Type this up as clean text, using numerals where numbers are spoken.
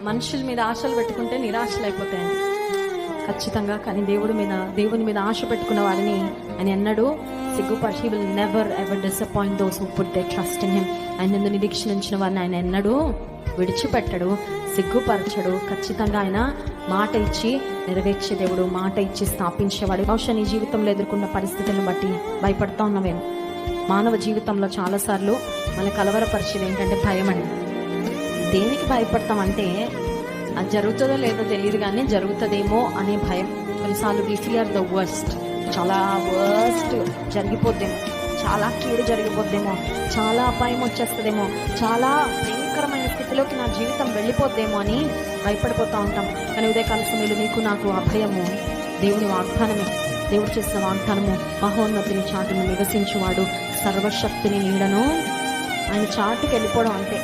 మనుషుల మీద ఆశలు పెట్టుకుంటే నిరాశలు అయిపోతాయండి ఖచ్చితంగా. కానీ దేవుని మీద ఆశ పెట్టుకున్న వారిని ఆయన ఎన్నడూ సిగ్గుపరిచి, he will never ever disappoint those who put their trust in him. ఆయన యందు నిరీక్షణ ఉంచిన వారిని ఆయన ఎన్నడూ విడిచిపెట్టడు, సిగ్గుపరచడు. ఖచ్చితంగా ఆయన మాట ఇచ్చి నెరవేర్చే దేవుడు, మాట ఇచ్చి స్థాపించేవాడు. బహుశా నీ జీవితంలో ఎదుర్కొన్న పరిస్థితులను బట్టి భయపడతా ఉన్నావేమో. మానవ జీవితంలో చాలాసార్లు మన కలవరపరిచేది ఏంటంటే భయం అండి. దేనికి భయపడతామంటే అది జరుగుతుందో లేదో తెలియదు కానీ జరుగుతుందేమో అనే భయం. కొన్నిసార్లు వి ఫియర్ ద వర్స్ట్, చాలా వర్స్ట్ జరిగిపోద్దేమో, చాలా కీడు జరిగిపోద్దేమో, చాలా అపాయం వచ్చేస్తుందేమో, చాలా భయంకరమైన స్థితిలోకి నా జీవితం వెళ్ళిపోద్దేమో అని భయపడిపోతూ ఉంటాం. కానీ ఉదయకాల సమయంలో నీకు నాకు ఆ భయము దేవుని వాగ్దానమే. దేవుడు చేసిన వాగ్దానము, మహోన్నతిని చాటును నివసించువాడు సర్వశక్తిని నీడను ఆయన చాటుకి వెళ్ళిపోవడం. అంతే.